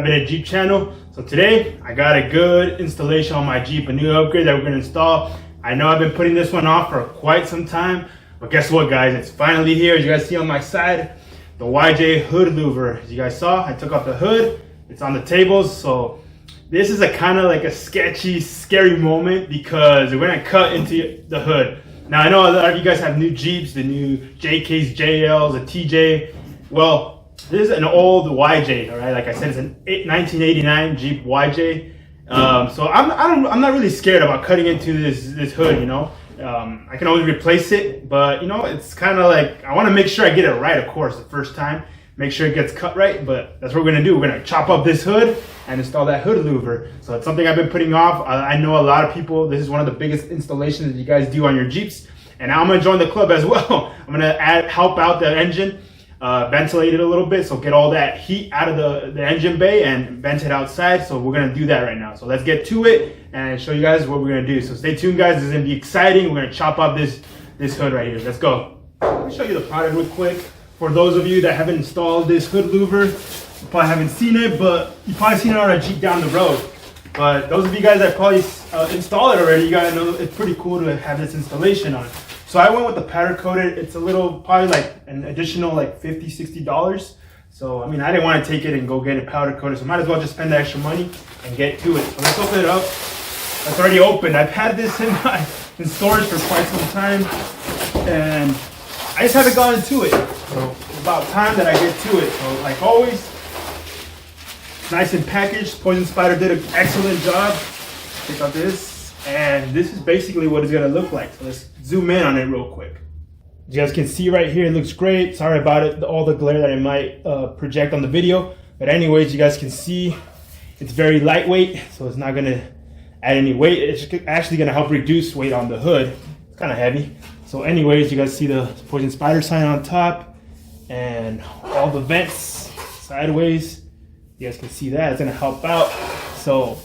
been a Jeep channel. So today I got a good installation on my Jeep, a new upgrade that we're gonna install. I know I've been putting this one off for quite some time, but guess what guys, it's finally here. As you guys see on my side, the YJ Hood Louver. As you guys saw, I took off the hood, it's on the tables. So this is a kind of like a sketchy, scary moment because we're gonna cut into the hood. Now I know a lot of you guys have new Jeeps, the new JKs, JLs, a TJ. Well, this is an old YJ, all right? Like I said, it's an 1989 Jeep YJ. So I'm not really scared about cutting into this hood, you know? I can always replace it, but you know, it's kind of like, I want to make sure I get it right, of course, the first time. Make sure it gets cut right, but that's what we're gonna do. We're gonna chop up this hood and install that hood louver. So it's something I've been putting off. I know a lot of people, this is one of the biggest installations that you guys do on your Jeeps, and I'm gonna join the club as well. I'm gonna help out the engine, ventilate it a little bit, so get all that heat out of the engine bay and vent it outside. So we're gonna do that right now. So let's get to it and show you guys what we're gonna do. So stay tuned guys, this is gonna be exciting. We're gonna chop up this hood right here. Let's go. Let me show you the product real quick. For those of you that haven't installed this hood louver, you probably haven't seen it, but you probably seen it on a Jeep down the road. But those of you guys that probably installed it already, you gotta know it's pretty cool to have this installation on. So I went with the powder coated. It's a little, probably like an additional like $50, $60. So, I mean, I didn't want to take it and go get it powder coated. So might as well just spend the extra money and get to it. So let's open it up. It's already opened. I've had this in storage for quite some time. And I just haven't gotten to it. So it's about time that I get to it. So like always, nice and packaged. Poison Spyder did an excellent job. Check out this. And this is basically what it's gonna look like. So let's zoom in on it real quick. As you guys can see right here, it looks great. Sorry about it, all the glare that it might project on the video. But anyways, you guys can see it's very lightweight, so it's not gonna add any weight. It's actually gonna help reduce weight on the hood. It's kind of heavy. So anyways, you guys see the Poison Spyder sign on top and all the vents sideways. You guys can see that, it's gonna help out. So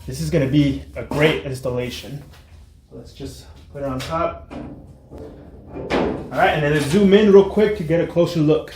this is gonna be a great installation. So let's just put it on top. All right, and then let's zoom in real quick to get a closer look.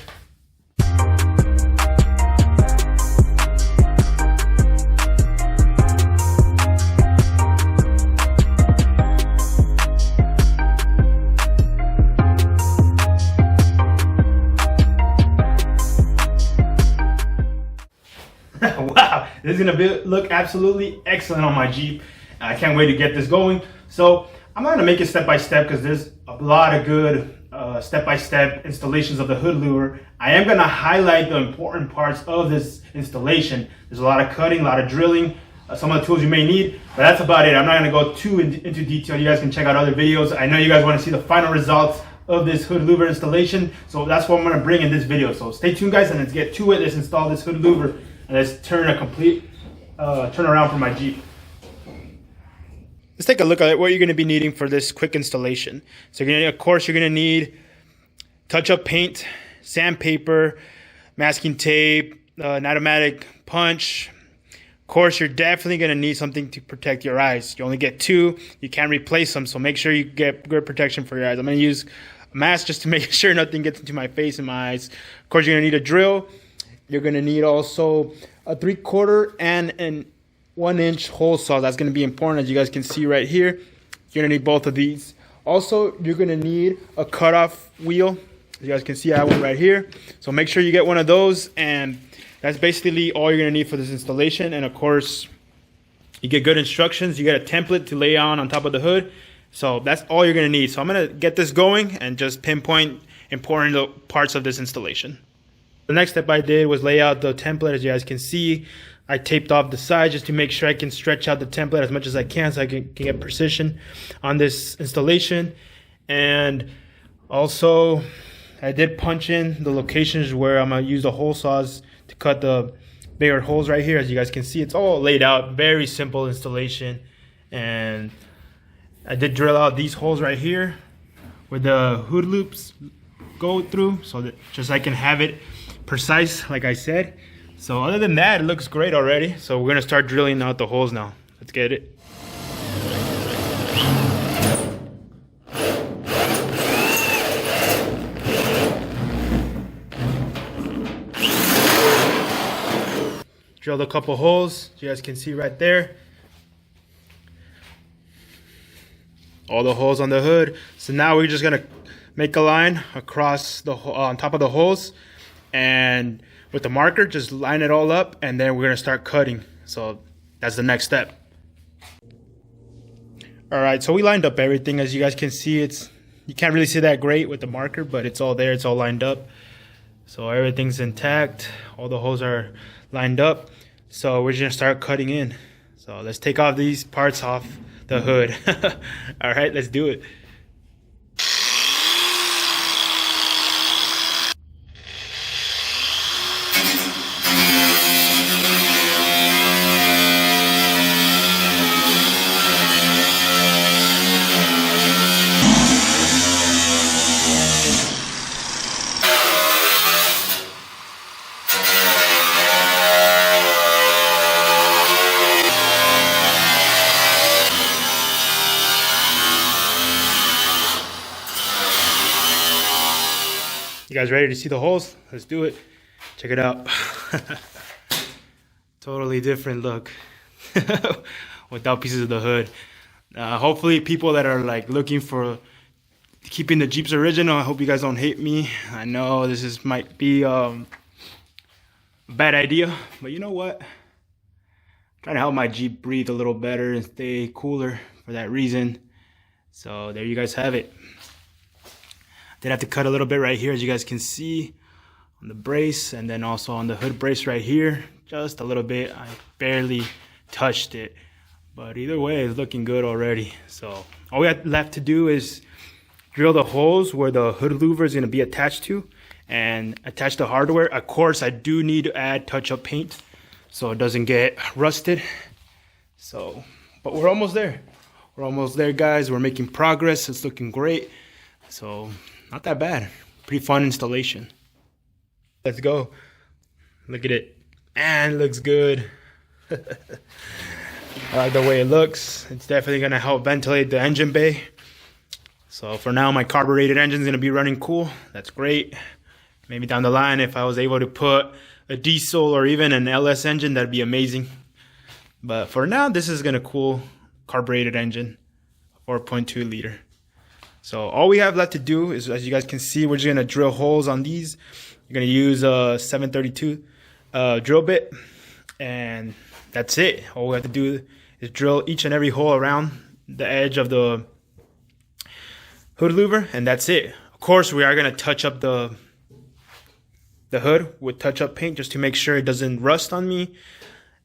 Wow, this is gonna look absolutely excellent on my Jeep. I can't wait to get this going. So I'm not gonna make it step by step because there's a lot of good step-by-step installations of the hood louver. I am gonna highlight the important parts of this installation. There's a lot of cutting, a lot of drilling, some of the tools you may need, but that's about it. I'm not gonna go too into detail. You guys can check out other videos. I know you guys wanna see the final results of this hood louver installation, so that's what I'm gonna bring in this video. So stay tuned guys, and let's get to it. Let's install this hood louver and let's turn a complete turnaround for my Jeep. Let's take a look at what you're going to be needing for this quick installation. So you're going to, of course, you're going to need touch-up paint, sandpaper, masking tape, an automatic punch. Of course, you're definitely going to need something to protect your eyes. You only get two. You can't replace them, so make sure you get good protection for your eyes. I'm going to use a mask just to make sure nothing gets into my face and my eyes. Of course, you're going to need a drill. You're going to need also a 3/4 and an 1-inch hole saw. That's going to be important, as you guys can see right here. You're going to need both of these. Also, you're going to need a cutoff wheel. As you guys can see, I have one right here. So make sure you get one of those, and that's basically all you're going to need for this installation. And of course, you get good instructions. You get a template to lay on top of the hood. So that's all you're going to need. So I'm going to get this going and just pinpoint important parts of this installation. The next step I did was lay out the template. As you guys can see, I taped off the sides just to make sure I can stretch out the template as much as I can so I can get precision on this installation. And also, I did punch in the locations where I'm going to use the hole saws to cut the bigger holes right here. As you guys can see, it's all laid out. Very simple installation. And I did drill out these holes right here where the hood loops go through, so that just I can have it precise, like I said. So other than that, it looks great already. So we're gonna start drilling out the holes now. Let's get it. drilled a couple holes. You guys can see right there. All the holes on the hood. So now we're just gonna make a line across the on top of the holes, and with the marker just line it all up, and then we're gonna start cutting. So that's the next step. All right, so we lined up everything. As you guys can see, you can't really see that great with the marker, but it's all there, it's all lined up. So everything's intact, all the holes are lined up. So we're just gonna start cutting in. So let's take off these parts off the hood. All right, let's do it. You guys ready to see the holes? Let's do it. Check it out. Totally different look without pieces of the hood. Hopefully people that are like looking for keeping the Jeeps original, I hope you guys don't hate me. I know this might be a bad idea, but you know what? I'm trying to help my Jeep breathe a little better and stay cooler for that reason. So there you guys have it. Did have to cut a little bit right here, as you guys can see on the brace, and then also on the hood brace right here, just a little bit. I barely touched it, but either way, it's looking good already. So all we have left to do is drill the holes where the hood louver is going to be attached to, and attach the hardware. Of course, I do need to add touch-up paint so it doesn't get rusted. So, but we're almost there. We're almost there, guys. We're making progress. It's looking great. So not that bad. Pretty fun installation. Let's go. Look at it. And it looks good. I like the way it looks. It's definitely going to help ventilate the engine bay. So for now, my carbureted engine is going to be running cool. That's great. Maybe down the line, if I was able to put a diesel or even an LS engine, that'd be amazing. But for now, this is going to cool carbureted engine, 4.2 liter. So all we have left to do is, as you guys can see, we're just going to drill holes on these. You're going to use a 732 drill bit, and that's it. All we have to do is drill each and every hole around the edge of the hood louver, and that's it. Of course, we are going to touch up the hood with touch-up paint just to make sure it doesn't rust on me.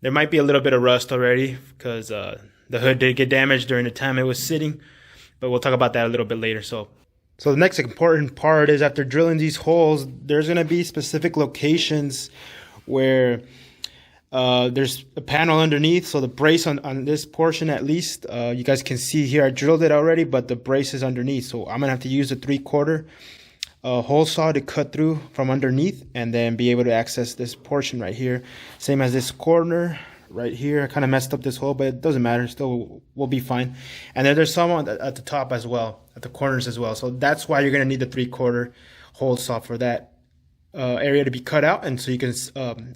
There might be a little bit of rust already because the hood did get damaged during the time it was sitting. But we'll talk about that a little bit later. So the next important part is, after drilling these holes, there's going to be specific locations where there's a panel underneath. So the brace on this portion, at least, you guys can see here, I drilled it already, but the brace is underneath. So I'm going to have to use a 3/4 hole saw to cut through from underneath and then be able to access this portion right here. Same as this corner right here. I kind of messed up this hole, but it doesn't matter. Still will be fine. And then there's some at the top as well, at the corners as well. So that's why you're going to need the 3/4 hole saw for that area to be cut out, and so you can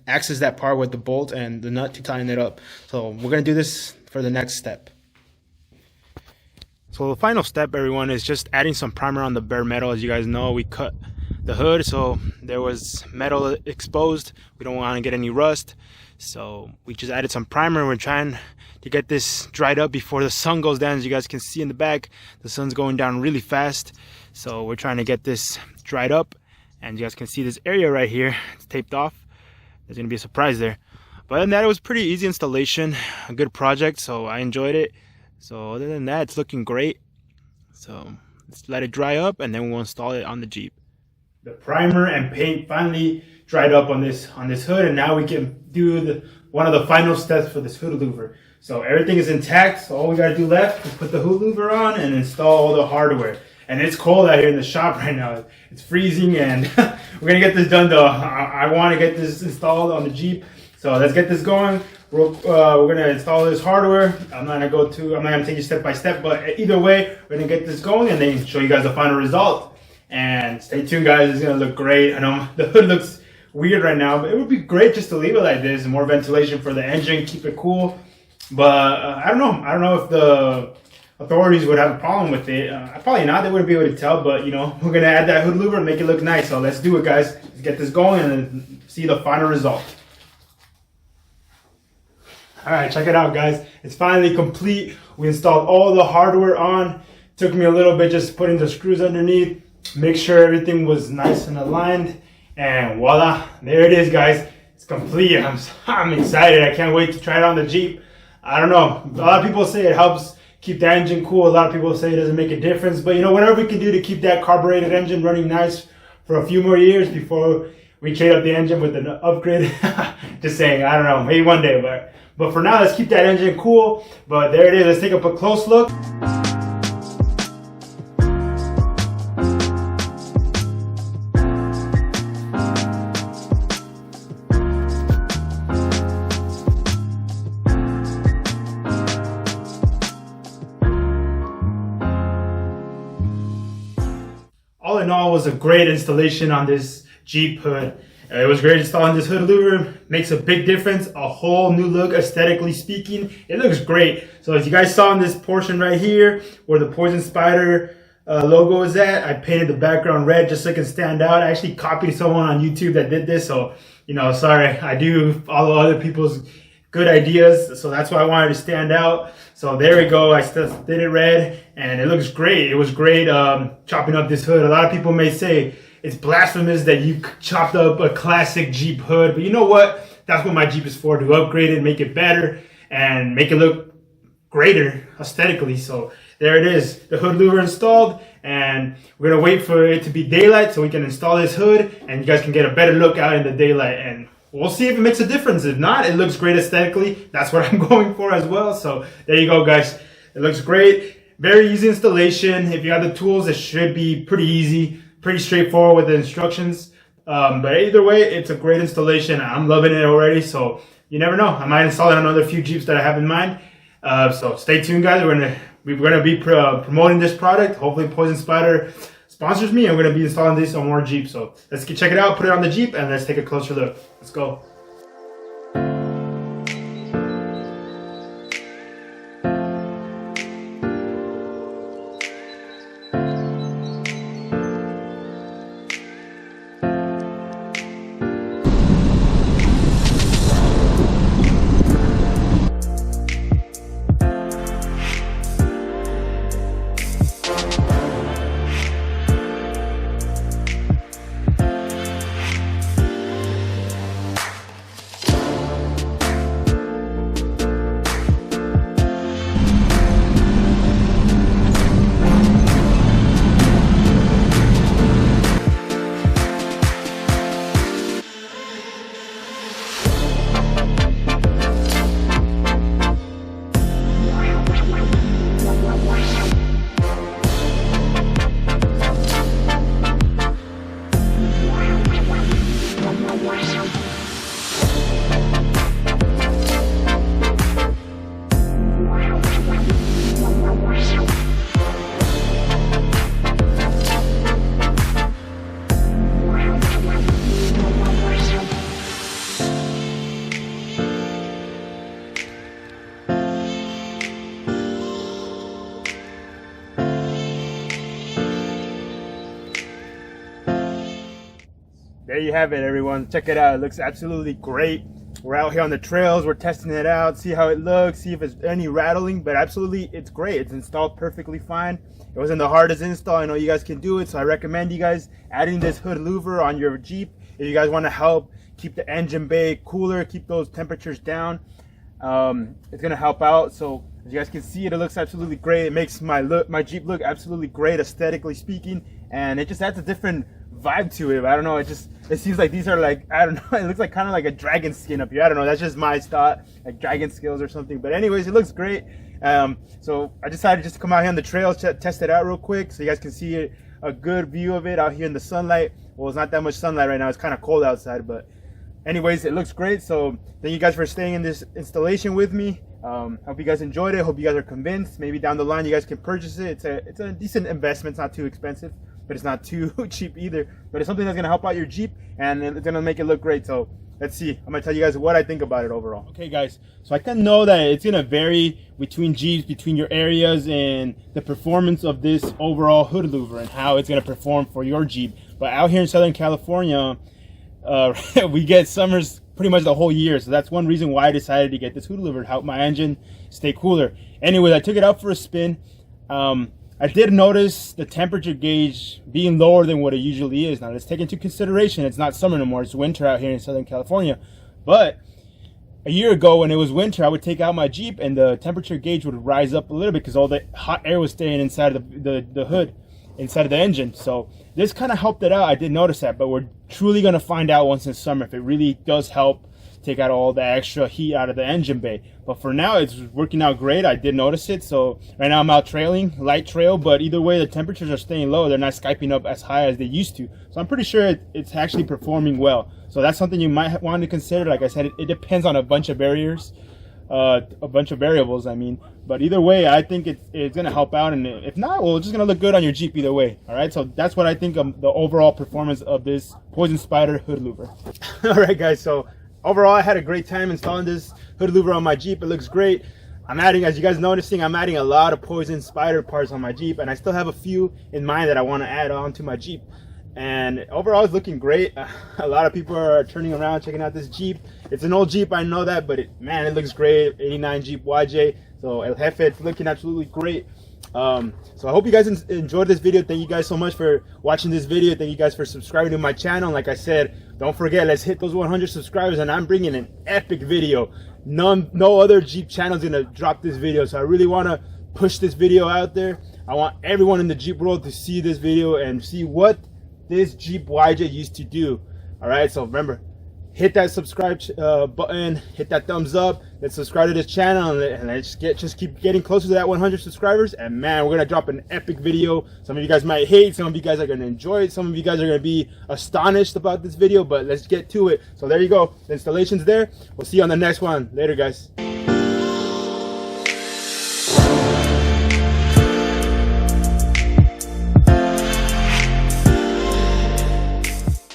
access that part with the bolt and the nut to tighten it up. So we're going to do this for the next step. So the final step, everyone, is just adding some primer on the bare metal. As you guys know, we cut the hood, so there was metal exposed. We don't want to get any rust. So we just added some primer. We're trying to get this dried up before the sun goes down. As you guys can see in the back, the sun's going down really fast. So we're trying to get this dried up. And you guys can see this area right here, it's taped off. There's gonna be a surprise there. But other than that, it was pretty easy installation, a good project, so I enjoyed it. So other than that, it's looking great. So let's let it dry up and then we'll install it on the Jeep. The primer and paint finally dried up on this hood, and now we can do one of the final steps for this hood louver. So everything is intact, so all we gotta do left is put the hood louver on and install all the hardware. And it's cold out here in the shop right now. It's freezing, and we're gonna get this done though. I want to get this installed on the Jeep. So let's get this going. We're gonna install this hardware. I'm not gonna take you step by step, but either way, we're gonna get this going and then show you guys the final result. And stay tuned, guys. It's gonna look great. I know the hood looks weird right now, but it would be great just to leave it like this. More ventilation for the engine, keep it cool. But I don't know. I don't know if the authorities would have a problem with it. Probably not. They wouldn't be able to tell. But you know, we're gonna add that hood louver and make it look nice. So let's do it, guys. Let's get this going and see the final result. All right, check it out, guys. It's finally complete. We installed all the hardware on. Took me a little bit just putting the screws underneath, make sure everything was nice and aligned, and voila, there it is, guys. It's complete. I'm excited. I can't wait to try it on the Jeep. I don't know. A lot of people say it helps keep the engine cool. A lot of people say it doesn't make a difference, but you know, whatever we can do to keep that carbureted engine running nice for a few more years before we trade up the engine with an upgrade. Just saying, I don't know, maybe one day, but for now, let's keep that engine cool. But there it is. Let's take a close look. All in all, it was a great installation on this Jeep hood. It was great installing this hood louver. Makes a big difference, a whole new look aesthetically speaking. It looks great. So as you guys saw in this portion right here, where the Poison Spyder logo is at, I painted the background red just so it can stand out. I actually copied someone on YouTube that did this, so you know, sorry, I do follow other people's good ideas, so that's why I wanted to stand out. So there we go. I still did it red, and it looks great. It was great chopping up this hood. A lot of people may say it's blasphemous that you chopped up a classic Jeep hood, but you know what? That's what my Jeep is for, to upgrade it, make it better, and make it look greater aesthetically. So there it is, the hood louver installed, and we're gonna wait for it to be daylight so we can install this hood, and you guys can get a better look out in the daylight. And we'll see if it makes a difference. If not, it looks great aesthetically. That's what I'm going for as well. So there you go, guys. It looks great. Very easy installation. If you have the tools, it should be pretty easy, pretty straightforward with the instructions. But either way, it's a great installation. I'm loving it already. So you never know. I might install it on another few Jeeps that I have in mind. So stay tuned, guys. We're gonna be promoting this product. Hopefully, Poison Spyder sponsors me, and we're going to be installing this on more Jeeps. So let's check it out, put it on the Jeep, and let's take a closer look. Let's go. There you have it, everyone. Check it out. It looks absolutely great. We're out here on the trails. We're testing it out, see how it looks, see if it's any rattling, but absolutely it's great. It's installed perfectly fine. It wasn't the hardest install. I know you guys can do it, so I recommend you guys adding this hood louver on your Jeep if you guys want to help keep the engine bay cooler, keep those temperatures down. It's gonna help out. So as you guys can see, it looks absolutely great. It makes my Jeep look absolutely great aesthetically speaking, and it just adds a different vibe to it. I don't know, it seems like these are like, I don't know, it looks like kind of like a dragon skin up here. I don't know, that's just my thought, like dragon scales or something. But anyways, it looks great. So I decided just to come out here on the trails to test it out real quick so you guys can see a good view of it out here in the sunlight. Well, it's not that much sunlight right now, it's kind of cold outside, but anyways, it looks great. So thank you guys for staying in this installation with me. Hope you guys enjoyed it. Hope you guys are convinced. Maybe down the line you guys can purchase it. It's a decent investment. It's not too expensive. but it's not too cheap either. But it's something that's gonna help out your Jeep, and it's gonna make it look great. So let's see. I'm gonna tell you guys what I think about it overall. Okay, guys. So I can know that it's gonna vary between Jeeps, between your areas, and the performance of this overall hood louver and how it's gonna perform for your Jeep. But out here in Southern California, we get summers pretty much the whole year, so that's one reason why I decided to get this hood louver to help my engine stay cooler. Anyways, I took it out for a spin. I did notice the temperature gauge being lower than what it usually is. Now let's take into consideration it's not summer no more, it's winter out here in Southern California. But a year ago when it was winter, I would take out my Jeep and the temperature gauge would rise up a little bit because all the hot air was staying inside of the hood, inside of the engine. So this kind of helped it out. I did notice that, but we're truly going to find out once in summer if it really does help take out all the extra heat out of the engine bay. But for now, it's working out great. I did notice it. So right now I'm out trailing, light trail, but either way, the temperatures are staying low. They're not skyping up as high as they used to. So I'm pretty sure it's actually performing well. So that's something you might want to consider. Like I said, it depends on a bunch of variables, I mean. But either way, I think it's going to help out. And if not, well, it's just going to look good on your Jeep either way. All right, so that's what I think of the overall performance of this Poison Spyder Hood Louver. All right, guys, so overall, I had a great time installing this hood louver on my Jeep. It looks great. I'm adding, as you guys noticing, I'm adding a lot of Poison Spyder parts on my Jeep, and I still have a few in mind that I want to add on to my Jeep. And overall, it's looking great. A lot of people are turning around, checking out this Jeep. It's an old Jeep, I know that, but man, it looks great. 89 Jeep YJ. So El Jefe, it's looking absolutely great. So I hope you guys enjoyed this video. Thank you guys so much for watching this video. Thank you guys for subscribing to my channel. Like I said, don't forget, let's hit those 100 subscribers, and I'm bringing an epic video. No other Jeep channel is gonna drop this video, so I really want to push this video out there. I want everyone in the Jeep world to see this video and see what this Jeep YJ used to do. All right, so remember, hit that subscribe button, hit that thumbs up, let's subscribe to this channel, and let's just keep getting closer to that 100 subscribers. And man, we're gonna drop an epic video. Some of you guys might hate, some of you guys are gonna enjoy it, some of you guys are gonna be astonished about this video, but let's get to it. So there you go, the installation's there. We'll see you on the next one. Later, guys.